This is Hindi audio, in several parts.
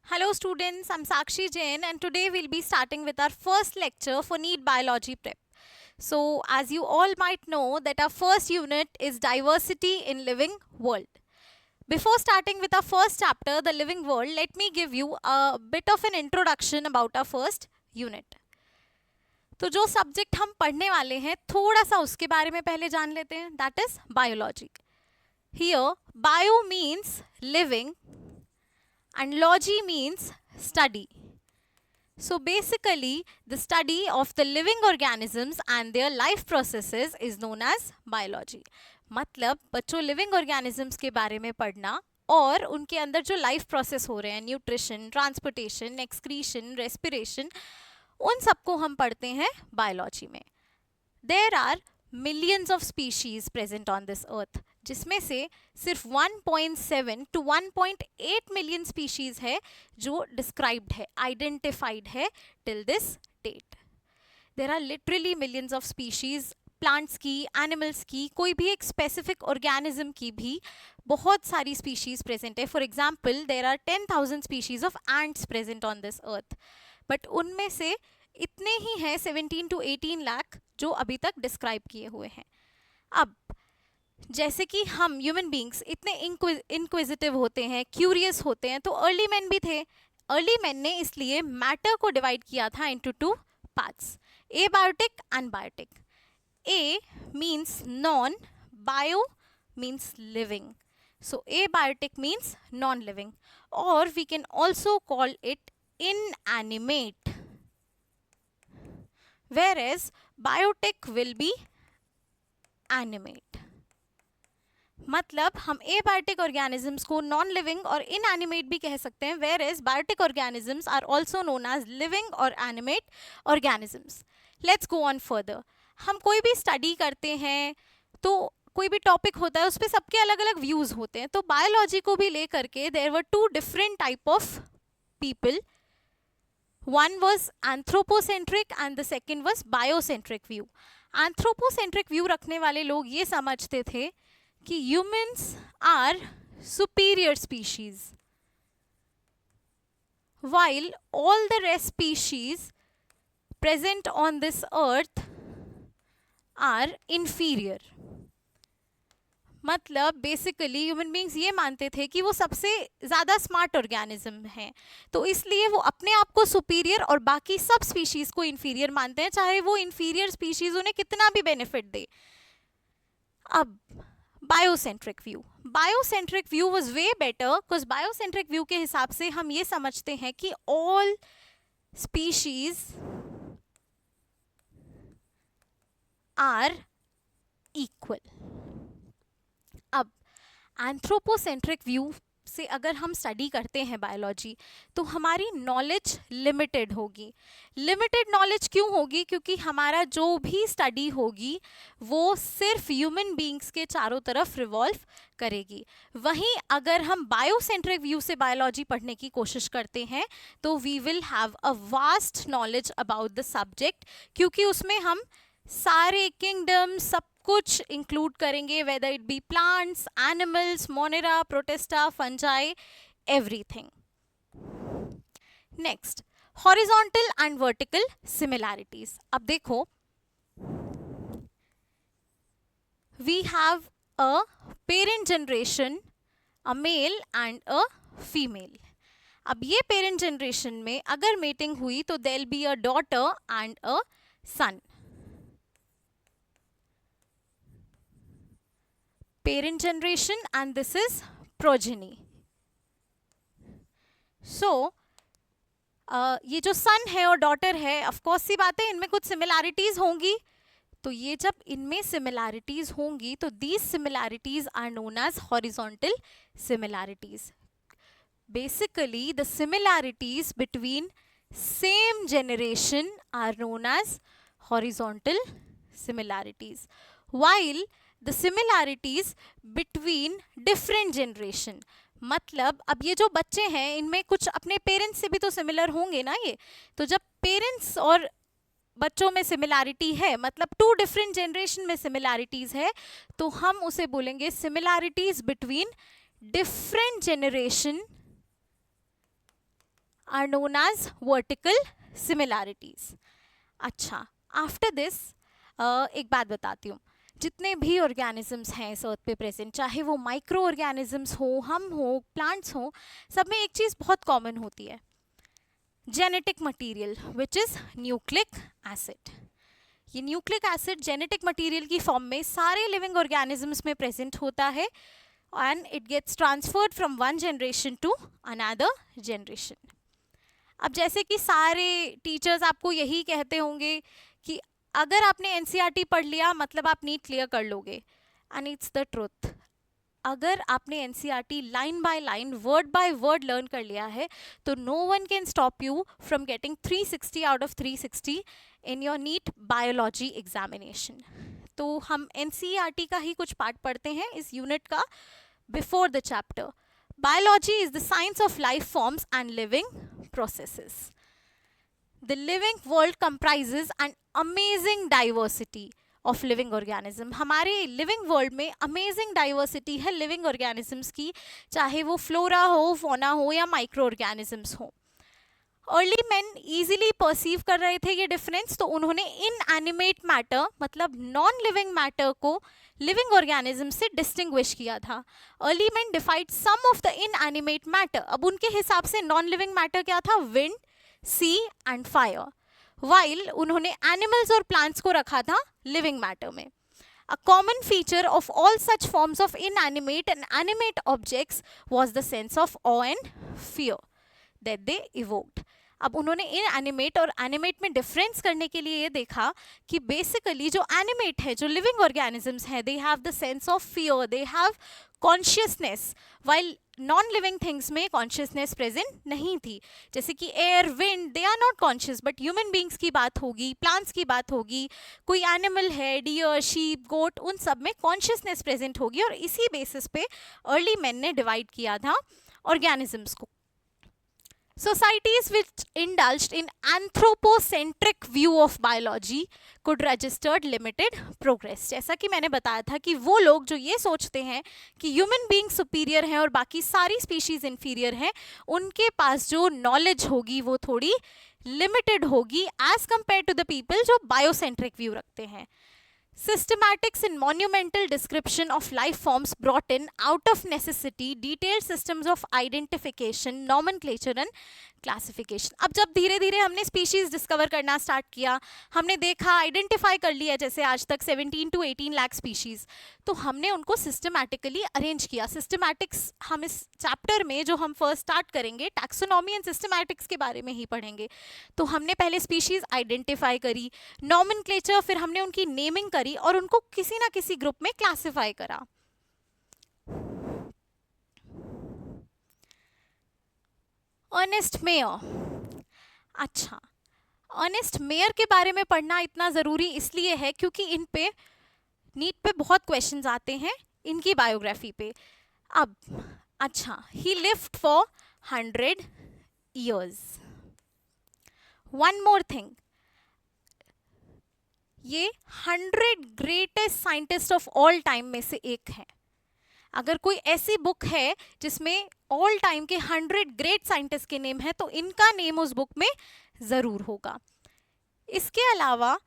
Hello students, I'm Sakshi Jain and today we'll be starting with our first lecture for NEET Biology Prep. So as you all might know that our first unit is Diversity in Living World. Before starting with our first chapter, The Living World, let me give you a bit of an introduction about our first unit. तो जो सब्जेक्ट हम पढ़ने वाले हैं थोड़ा सा उसके बारे में पहले जान लेते हैं. That is biology. Here bio means living and logy means study. So basically the study of the living organisms and their life processes is known as biology. मतलब बच्चों लिविंग ऑर्गेनिजम्स के बारे में पढ़ना और उनके अंदर जो लाइफ प्रोसेस हो रहे हैं, न्यूट्रिशन, ट्रांसपोर्टेशन, एक्सक्रीशन, रेस्पिरेशन, उन सबको हम पढ़ते हैं बायोलॉजी में. There are millions of species present on this earth, जिसमें से सिर्फ 1.7 to 1.8 मिलियन स्पीशीज है जो डिस्क्राइब्ड है, आइडेंटिफाइड है till this date. There are literally millions of species, plants की, एनिमल्स की, कोई भी एक स्पेसिफिक ऑर्गेनिज्म की भी बहुत सारी स्पीशीज प्रेजेंट है. For example there are 10,000 species of ants present on this earth, but उनमें से इतने ही हैं 17 to 18 लाख जो अभी तक डिस्क्राइब किए हुए हैं. अब जैसे कि हम ह्यूमन बींग्स इतने इंक्विजिटिव होते हैं, क्यूरियस होते हैं, तो अर्ली मैन भी थे. अर्ली मैन ने इसलिए मैटर को डिवाइड किया था into two parts, abiotic and biotic. A means non, bio means living. So abiotic means non living, और we can also call it inanimate, whereas biotic will be animate. मतलब हम एबायोटिक ऑर्गेनिजम्स को नॉन लिविंग और इनएनिमेट भी कह सकते हैं, whereas biotic organisms are also known as living और animate organisms. Let's go on further. हम कोई भी स्टडी करते हैं तो कोई भी टॉपिक होता है उस पर सबके अलग अलग व्यूज होते हैं. तो बायोलॉजी को भी लेकर के there were two different type of people. One was anthropocentric and the second was biocentric view. Anthropocentric view रखने वाले लोग ये समझते थे कि humans are superior species, while all the rest species present on this earth are inferior. मतलब बेसिकली ह्यूमन बींग्स ये मानते थे कि वो सबसे ज़्यादा स्मार्ट ऑर्गेनिज्म हैं, तो इसलिए वो अपने आप को सुपीरियर और बाकी सब स्पीशीज़ को इन्फीरियर मानते हैं, चाहे वो इन्फीरियर स्पीशीज़ उन्हें कितना भी बेनिफिट दे. अब biocentric view. Biocentric view was way better because biocentric view के हिसाब से हम ये समझते हैं कि ऑल स्पीशीज़ आर इक्वल. अब एंथ्रोपोसेंट्रिक व्यू से अगर हम स्टडी करते हैं बायोलॉजी तो हमारी नॉलेज लिमिटेड होगी. लिमिटेड नॉलेज क्यों होगी? क्योंकि हमारा जो भी स्टडी होगी वो सिर्फ ह्यूमन बींग्स के चारों तरफ रिवॉल्व करेगी. वहीं अगर हम बायोसेंट्रिक व्यू से बायोलॉजी पढ़ने की कोशिश करते हैं तो we will have a vast knowledge about the subject, क्योंकि उसमें हम सारे किंगडम सब कुछ इंक्लूड करेंगे, whether it be plants, animals, monera, protista, fungi, everything. Next, horizontal and vertical similarities. अब देखो, we have a parent generation, a male and a female. अब ये पेरेंट जनरेशन में अगर मेटिंग हुई तो there will be a daughter and a son. Parent generation and this is progeny. So ये जो सन है और डॉटर है, ऑफ कोर्स सी बात है इनमें कुछ सिमिलैरिटीज होंगी. तो ये जब इनमें सिमिलैरिटीज होंगी तो these similarities are known as horizontal similarities. Basically the similarities between same generation are known as horizontal similarities, while the similarities between different generation. मतलब अब ये जो बच्चे हैं इनमें कुछ अपने पेरेंट्स से भी तो सिमिलर होंगे ना. ये तो जब पेरेंट्स और बच्चों में सिमिलैरिटी है, मतलब टू डिफरेंट जनरेशन में सिमिलैरिटीज है, तो हम उसे बोलेंगे similarities between different generation are known as vertical similarities. अच्छा, आफ्टर दिस एक बात बताती हूँ, जितने भी ऑर्गेनिजम्स हैं इस अर्थ पे प्रेजेंट, चाहे वो माइक्रो ऑर्गेनिजम्स हो, हम हो, प्लांट्स हो, सब में एक चीज़ बहुत कॉमन होती है, genetic material which is nucleic acid. ये न्यूक्लिक एसिड जेनेटिक मटेरियल की फॉर्म में सारे लिविंग ऑर्गेनिजम्स में प्रेजेंट होता है and it gets transferred from one generation to another generation. अब जैसे कि सारे टीचर्स आपको यही कहते होंगे कि अगर आपने एनसीईआरटी पढ़ लिया मतलब आप नीट क्लियर कर लोगे, एंड इट्स द ट्रुथ. अगर आपने NCERT line by line, word by word learn कर लिया है तो no one can stop you from getting 360 out of 360 in your NEET biology examination. तो हम एनसीईआरटी का ही कुछ पार्ट पढ़ते हैं इस यूनिट का before the chapter. Biology is the science of life forms and living processes. The living world comprises an amazing diversity of living organism. हमारे living world में amazing diversity है living organisms की, चाहे वो flora हो, fauna हो या microorganisms हो. अर्ली मैन ईजिली परसीव कर रहे थे ये डिफरेंस, तो उन्होंने इनएनिमेट मैटर मतलब नॉन लिविंग मैटर को लिविंग ऑर्गेनिज्म से डिस्टिंग्विश किया था. Early man defined some of the inanimate matter. अब उनके हिसाब से नॉन लिविंग मैटर क्या था? Wind, sea and fire. While उन्होंने एनिमल्स और प्लांट्स को रखा था लिविंग मैटर में. A common feature of all such forms of inanimate and animate objects was the sense of awe and fear that they evoked. अब उन्होंने इन एनिमेट और एनिमेट में डिफरेंस करने के लिए ये देखा कि बेसिकली जो एनिमेट है, जो लिविंग ऑर्गेनिजम्स हैं, they have the sense of fear, they have consciousness, while non living things में कॉन्शियसनेस प्रेजेंट नहीं थी. जैसे कि air, wind, they are not conscious, but human beings की बात होगी, प्लांट्स की बात होगी, कोई एनिमल है, डियर, शीप, गोट, उन सब में कॉन्शियसनेस प्रेजेंट होगी. और इसी बेसिस पे अर्ली मैन ने डिवाइड किया था ऑर्गेनिजम्स को. Societies which indulged in anthropocentric view of biology could registered limited progress. जैसा कि मैंने बताया था कि वो लोग जो ये सोचते हैं कि ह्यूमन बीइंग सुपीरियर हैं और बाकी सारी स्पीशीज इन्फीरियर हैं, उनके पास जो नॉलेज होगी वो थोड़ी लिमिटेड होगी as compare to the people जो बायोसेंट्रिक व्यू रखते हैं. Systematics and monumental description of life forms brought in out of necessity detailed systems of identification, nomenclature and classification. अब जब धीरे धीरे हमने स्पीशीज डिस्कवर करना स्टार्ट किया, हमने देखा, आइडेंटिफाई कर लिया, जैसे आज तक 17 to 18 लाख स्पीशीज, तो हमने उनको सिस्टमैटिकली अरेंज किया. सिस्टमैटिक्स हम इस चैप्टर में जो हम फर्स्ट स्टार्ट करेंगे टैक्सोनॉमी एंड सिस्टमैटिक्स के बारे में ही पढ़ेंगे. तो हमने पहले स्पीशीज आइडेंटिफाई करी, नॉमेनक्लेचर, फिर हमने उनकी नेमिंग करी और उनको किसी ना किसी ग्रुप में क्लासिफाई करा. Ernst Mayr. अच्छा, अर्नेस्ट मेयर के बारे में पढ़ना इतना ज़रूरी इसलिए है क्योंकि इन पे नीट पे बहुत क्वेश्चंस आते हैं इनकी बायोग्राफी पे. अब अच्छा, ही lived for 100 years. One more thing, ये 100 greatest scientist of all time में से एक है. अगर कोई ऐसी बुक है जिसमें ऑल टाइम के 100 ग्रेट साइंटिस्ट के नेम है तो इनका नेम उस बुक में ज़रूर होगा. इसके अलावा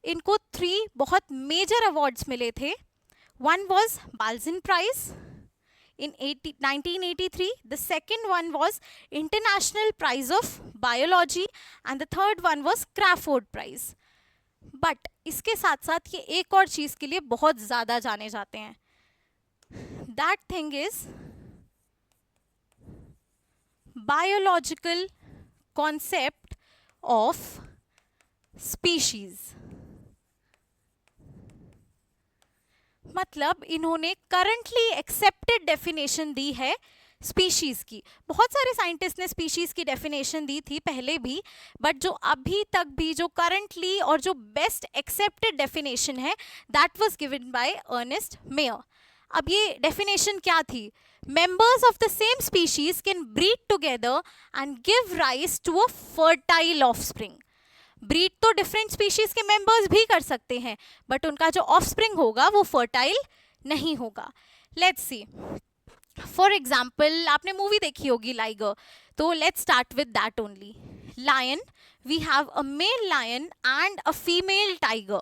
इनको 3 बहुत मेजर अवार्ड्स मिले थे. One was Balzan prize in 1983, the second one was International Prize of Biology and the third one was Crawford Prize. But इसके साथ साथ ये एक और चीज़ के लिए बहुत ज़्यादा जाने जाते हैं. That thing is biological concept of species. मतलब इन्होंने करंटली एक्सेप्टेड डेफिनेशन दी है स्पीशीज़ की. बहुत सारे साइंटिस्ट ने स्पीशीज़ की डेफिनेशन दी थी पहले भी, बट जो अभी तक भी जो करंटली और जो बेस्ट एक्सेप्टेड डेफिनेशन है that was given by Ernst Mayr. अब ये डेफिनेशन क्या थी? Members of the same species can breed together and give rise to a fertile offspring. Breed तो डिफरेंट स्पीशीज के मेंबर्स भी कर सकते हैं, बट उनका जो ऑफस्प्रिंग होगा वो फर्टाइल नहीं होगा. लेट्स सी, फॉर एग्जाम्पल आपने मूवी देखी होगी liger, So let's start with that only. Lion, we have a male lion and a female tiger.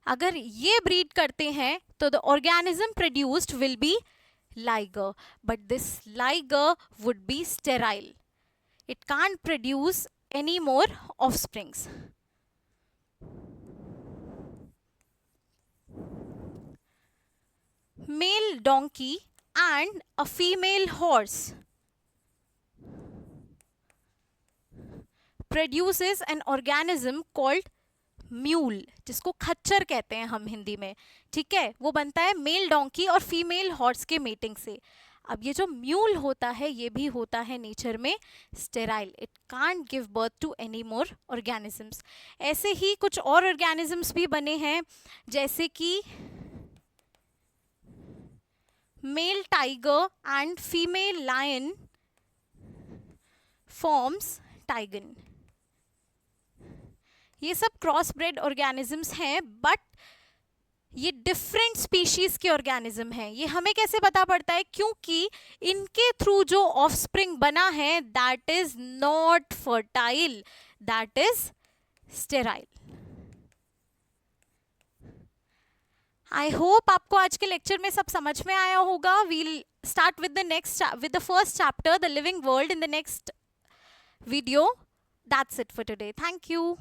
अगर ये ब्रीड करते हैं तो the organism produced will be liger, but this liger would be sterile. It can't produce any more offsprings. Male donkey and a female horse produces an organism called mule, जिसको खच्चर कहते हैं हम हिंदी में, ठीक है. वो बनता है मेल डोंकी और फीमेल हॉर्स के मेटिंग से. अब ये जो म्यूल होता है ये भी होता है नेचर में sterile. It can't give birth to any more organisms. ऐसे ही कुछ और ऑर्गेनिजम्स भी बने हैं, जैसे कि male tiger and female lion forms tigon. ये सब क्रॉस ब्रेड ऑर्गेनिजम्स हैं, बट ये डिफरेंट स्पीशीज के ऑर्गेनिज्म हैं. ये हमें कैसे पता पड़ता है? क्योंकि इनके थ्रू जो ऑफस्प्रिंग बना है that is not fertile, that is sterile. I hope आपको आज के लेक्चर में सब समझ में आया होगा. We'll start with the first chapter, the living world, in the next video. That's it for today. Thank you.